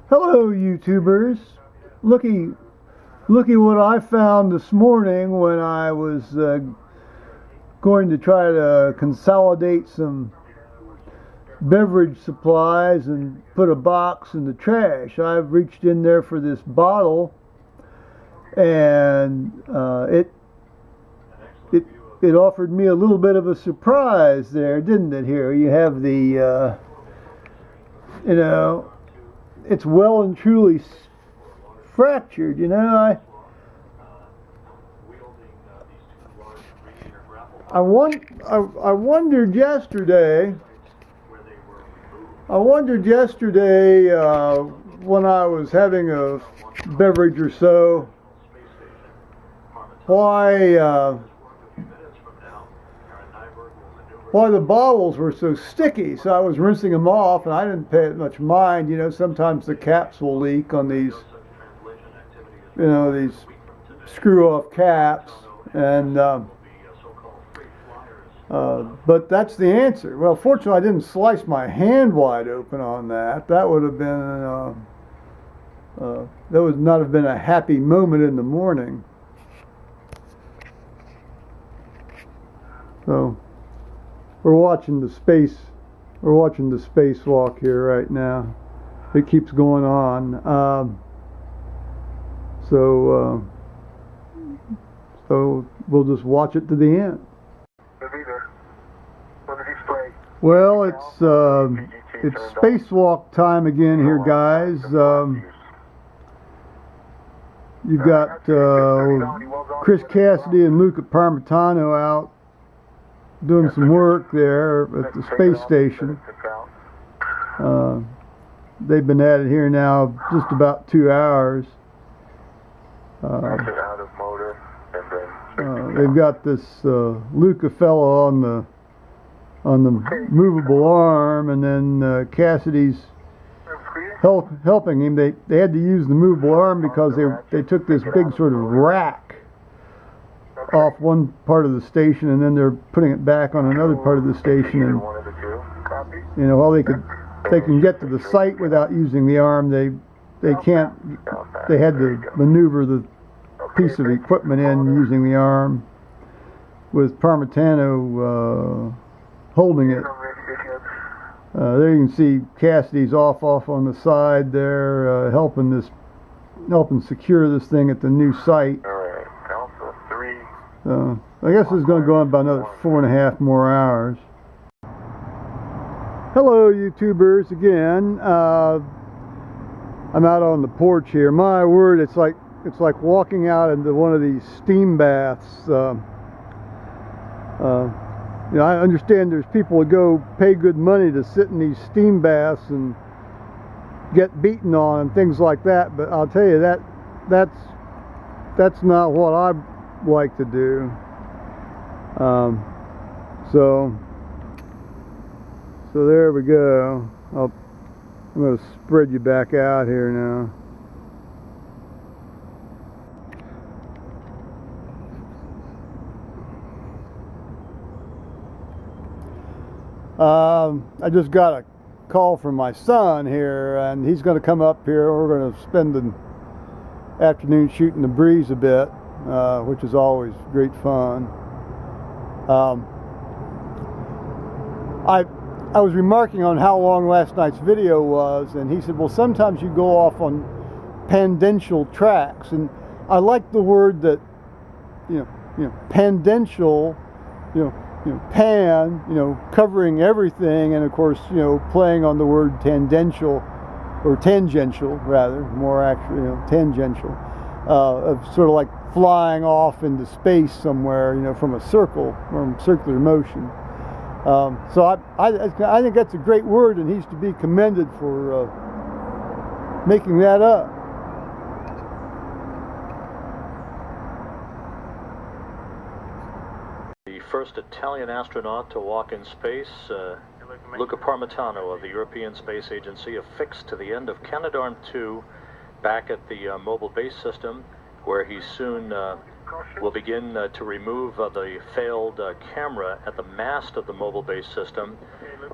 Hello, YouTubers. Looky what I found this morning when I was going to try to consolidate some beverage supplies and put a box in the trash. I've reached in there for this bottle, and it offered me a little bit of a surprise there, didn't it? Here you have the it's well and truly fractured. I wondered yesterday when I was having a beverage or so, why the bottles were so sticky. So I was rinsing them off, and I didn't pay it much mind. Sometimes the caps will leak on these, these screw-off caps, and but that's the answer. Well, fortunately, I didn't slice my hand wide open on that. That would have been that would not have been a happy moment in the morning. So we're watching the spacewalk here right now. It keeps going on. So we'll just watch it to the end. Well, it's spacewalk time again here, guys. You've got Chris Cassidy and Luca Parmitano out doing some work there at the space station. They've been at it here now just about 2 hours. They've got this Luca fellow on the movable arm, and then Cassidy's helping him. They had to use the movable arm because they took this big sort of rack off one part of the station, and then they're putting it back on another part of the station. And while they can get to the site without using the arm, they can't. They had to maneuver the piece of equipment in using the arm, with Parmitano holding it. There you can see Cassidy's off on the side there, helping secure this thing at the new site. I guess it's going to go on about another 4.5 more hours. Hello, YouTubers, again. I'm out on the porch here. My word, it's like walking out into one of these steam baths. I understand there's people that go pay good money to sit in these steam baths and get beaten on and things like that, but I'll tell you that's not what I like to do. So there we go. I'm going to spread you back out here now. I just got a call from my son here, and he's going to come up here. We're going to spend the afternoon shooting the breeze a bit, which is always great fun. I was remarking on how long last night's video was, and he said, well, sometimes you go off on tangential tracks, and I like the word that, tangential, pan, covering everything, and of course, playing on the word tangential, or tangential rather, more actually, tangential, of sort of like flying off into space somewhere, from a circle, or circular motion. So I think that's a great word, and he's to be commended for making that up. The first Italian astronaut to walk in space, Luca Parmitano of the European Space Agency, affixed to the end of Canadarm2 back at the mobile base system, where he soon will begin to remove the failed camera at the mast of the mobile base system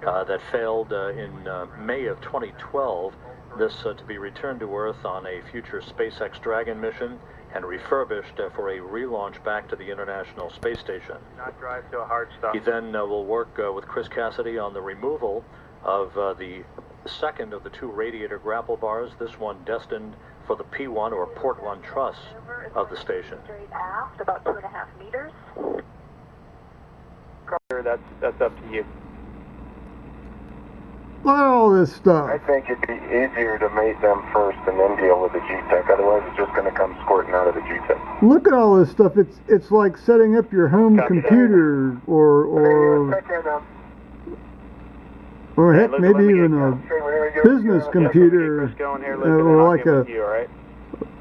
that failed in May of 2012. This to be returned to Earth on a future SpaceX Dragon mission and refurbished for a relaunch back to the International Space Station. Not drive to a hard stop. He then will work with Chris Cassidy on the removal of the second of the two radiator grapple bars, this one destined for the P1 or Port 1 truss of the station. Straight aft, about 2.5 meters. That's up to you. Look at all this stuff. I think it'd be easier to mate them first and then deal with the G-Tech. Otherwise, it's just going to come squirting out of the G-Tech. Look at all this stuff. It's like setting up your home computer or heck, maybe even a business computer, or like a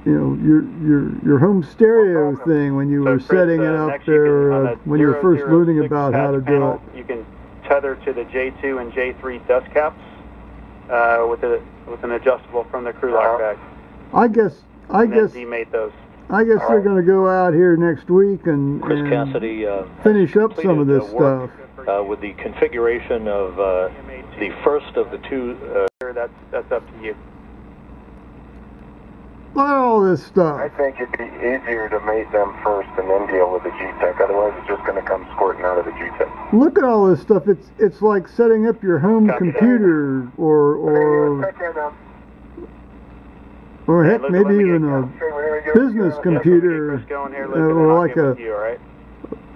your home stereo thing when you were setting it up there when you were first learning about how to do it. You can tether to the J2 and J3 dust caps with an adjustable from the crew lock bag. I guess demate those. I guess they're going to go out here next week and Chris Cassidy finish up some of this stuff. With the configuration of the first of the two. That's up to you. Look at all this stuff. I think it'd be easier to mate them first and then deal with the G-Tech. Otherwise, it's just going to come squirting out of the G-Tech. Look at all this stuff. It's like setting up your home computer or heck, maybe even a business computer, or like a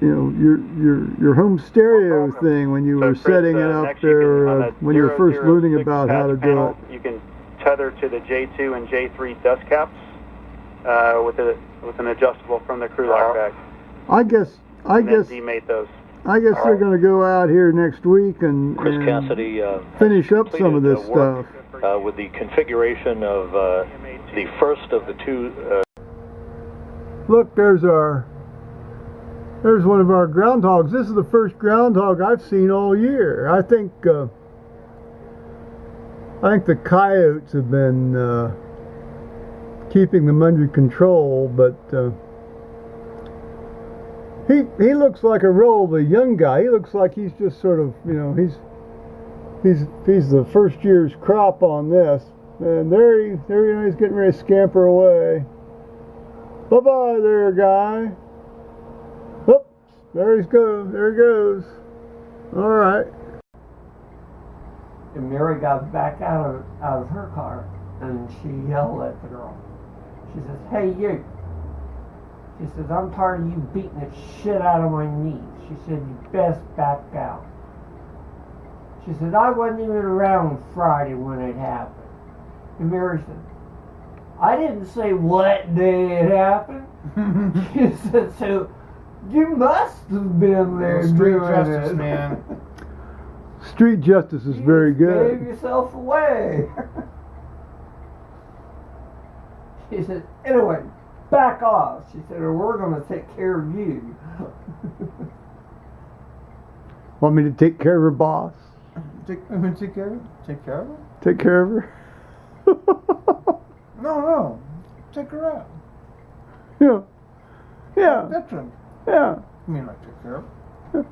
your home stereo thing when you were setting it up there when you were first learning about how to do it. You can tether to the J2 and J3 dust caps with an adjustable from the crew lock bag. I guess demate those. I guess they're going to go out here next week and Chris Cassidy finish up some of this stuff. With the configuration of the first of the two. Look, there's one of our groundhogs. This is the first groundhog I've seen all year. I think the coyotes have been keeping them under control, but he looks like a relatively young guy. He looks like he's just sort of, he's the first year's crop on this. And there he's getting ready to scamper away. Bye-bye there, guy. Oops, there he goes. All right. And Mary got back out of her car, and she yelled at the girl. She says, "Hey, you." She says, "I'm tired of you beating the shit out of my knees." She said, "You best back out." She said, "I wasn't even around Friday when it happened." And Mary said, "I didn't say what day it happened." She said, "So you must have been there Street doing justice, it." man. Street justice is very You good. gave yourself away. She said, "Anyway, back off." She said, "or we're going to take care of you." Want me to take care of her, boss? Take care of it? Take care of it? Take care of her? No. Take her out. Yeah. Veteran. Yeah. I mean, like, take care of it.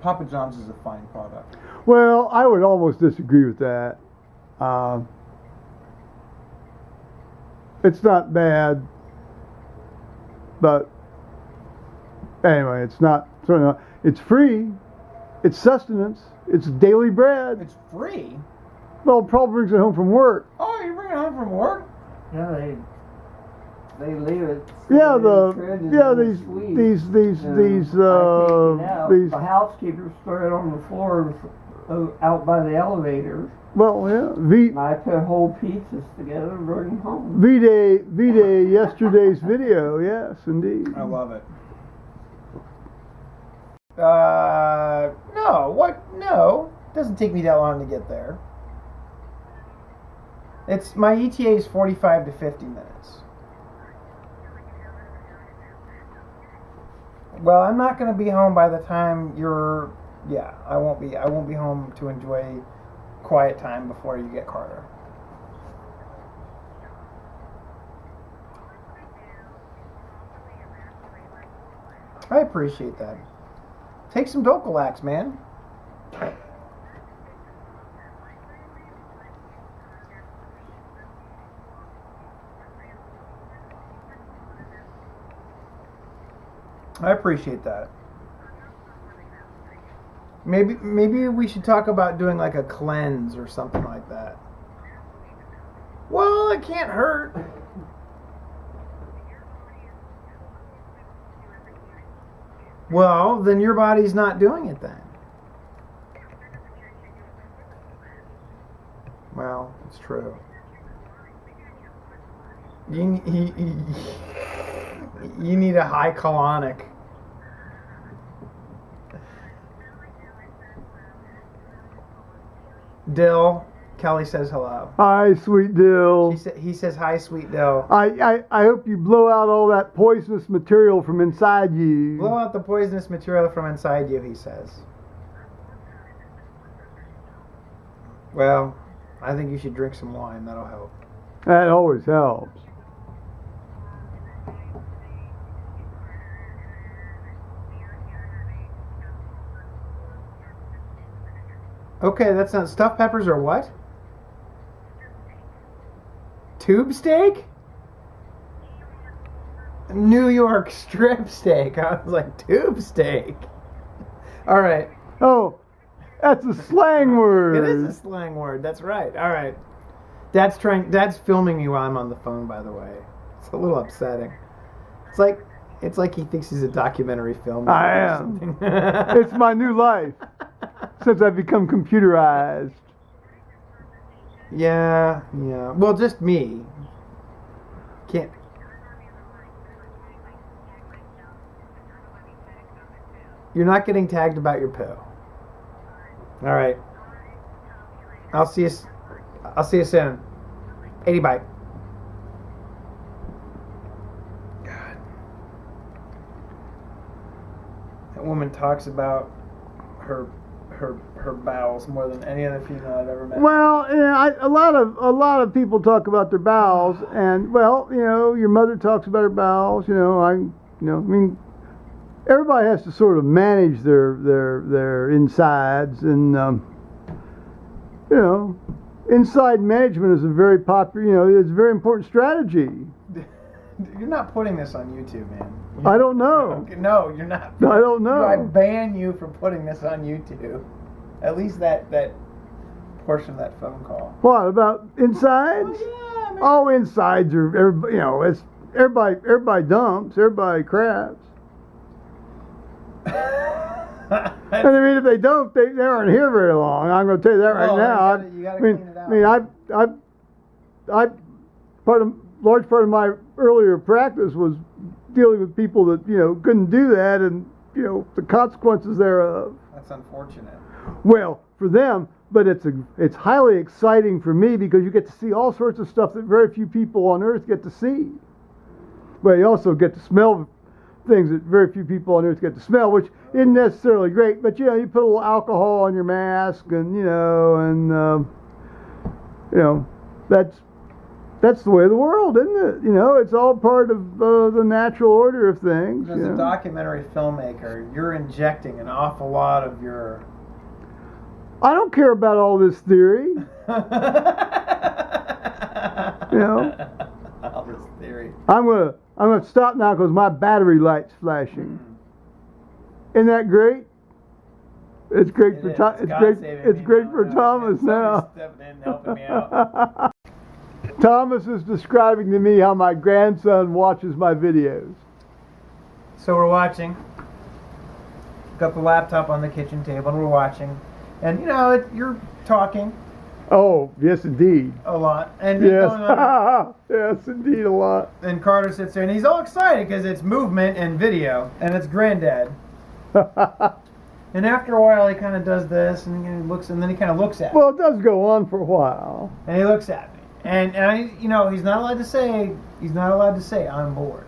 Papa John's is a fine product. Well, I would almost disagree with that. It's not bad, but anyway, it's not. Certainly not. It's free. It's sustenance. It's daily bread. It's free? Well, Paul brings it home from work. Oh, you bring it home from work? Yeah, they leave it. Yeah, these the housekeepers throw it on the floor out by the elevators. Well, yeah, And I put whole pizzas together and bring them home. V-Day yesterday's video. Yes, indeed. I love it. No, what? No. It doesn't take me that long to get there. My ETA is 45 to 50 minutes. Well, I'm not going to be home by the time I won't be home to enjoy quiet time before you get Carter. I appreciate that. Take some Docalax, man. I appreciate that. Maybe we should talk about doing like a cleanse or something like that. Well, it can't hurt. Well, then your body's not doing it then. Well, it's true. You need a high colonic. Dill, Kelly says hello. Hi, sweet Dill. He says hi, sweet Dill. I hope you blow out all that poisonous material from inside you. Blow out the poisonous material from inside you, he says. Well, I think you should drink some wine. That'll help. That always helps. Okay, that's not stuffed peppers or what? Tube steak? New York strip steak. I was like, tube steak. All right. Oh, that's a slang word. It is a slang word. That's right. All right. Dad's filming me while I'm on the phone, by the way. It's a little upsetting. It's like he thinks he's a documentary filmmaker. I am. It's my new life since I've become computerized. Yeah. Well, just me. Can't. You're not getting tagged about your poo. All right. I'll see you soon. 80 bye. God. That woman talks about her bowels more than any other female I've ever met. Well, yeah, a lot of people talk about their bowels, and well, your mother talks about her bowels. I mean, everybody has to sort of manage their insides, and inside management is a very popular. It's a very important strategy. You're not putting this on YouTube, man. I don't know. No, you're not. I don't know. I ban you for putting this on YouTube. At least that portion of that phone call. What about insides? Oh, yeah, man. All insides are everybody. It's everybody. Everybody dumps. Everybody craps. And I mean, if they don't, they aren't here very long. I'm going to tell you that right now. You gotta clean it out. Large part of my earlier practice was dealing with people that couldn't do that, and the consequences thereof. That's unfortunate. Well, for them, but it's highly exciting for me because you get to see all sorts of stuff that very few people on Earth get to see. Well, you also get to smell things that very few people on Earth get to smell, which isn't necessarily great. But you put a little alcohol on your mask, and that's the way of the world, isn't it? It's all part of the natural order of things. As a documentary filmmaker, you're injecting an awful lot of your. I don't care about all this theory. All this theory. I'm gonna stop now because my battery light's flashing. Isn't that great? It's great for it's great for Thomas now. Stepping in, helping me out. Thomas is describing to me how my grandson watches my videos. So we're watching. Got the laptop on the kitchen table and we're watching. And you're talking. Oh, yes indeed. A lot. And yes. Yes, indeed, a lot. And Carter sits there and he's all excited because it's movement and video. And it's Granddad. And after a while he kind of does this and he looks, and then he kind of looks at me. Well, it does go on for a while. And he looks at me. And he's not allowed to say I'm bored.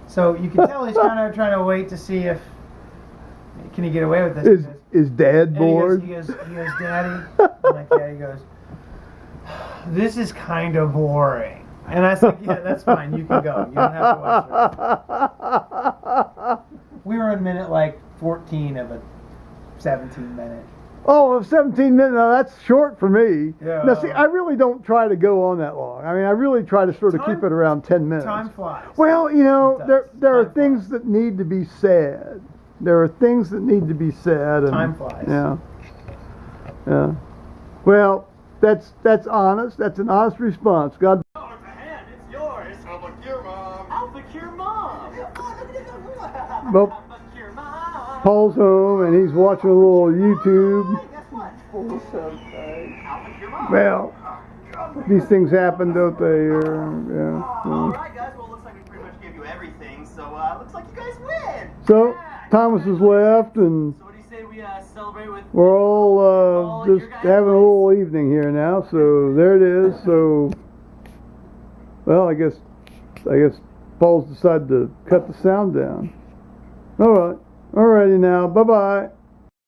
So you can tell he's kind of trying to wait to see can he get away with this. Is Dad bored? He goes, Daddy, I'm like, yeah. He goes, this is kind of boring. And I said, yeah, that's fine. You can go. You don't have to watch it. We were in minute like 14 of a 17-minute. Oh, 17 minutes. Now that's short for me. Yeah. Now see, I really don't try to go on that long. I mean, I really try to sort of keep it around 10 minutes. Time flies. Well, you know, It does. there are Time things flies. that need to be said. There are things that need to be said. And, Time flies. Yeah. Yeah. Well, that's honest. That's an honest response. God. It's yours. I'll fuck your mom. I'll fuck your mom. Well, I'll fuck your mom. Paul's home and he's watching a little YouTube. Hey, guess what? I'll fuck your mom. Well, these things happen, don't they? Yeah. All right, guys. Well, it looks like we pretty much gave you everything. So, looks like you guys win. So Yeah, Thomas has left, and So, what do you say we celebrate with? we're all your just guys' having a place? little evening here now. So there it is. So, well, I guess Paul's decided to cut the sound down. All right, alrighty now. Bye bye.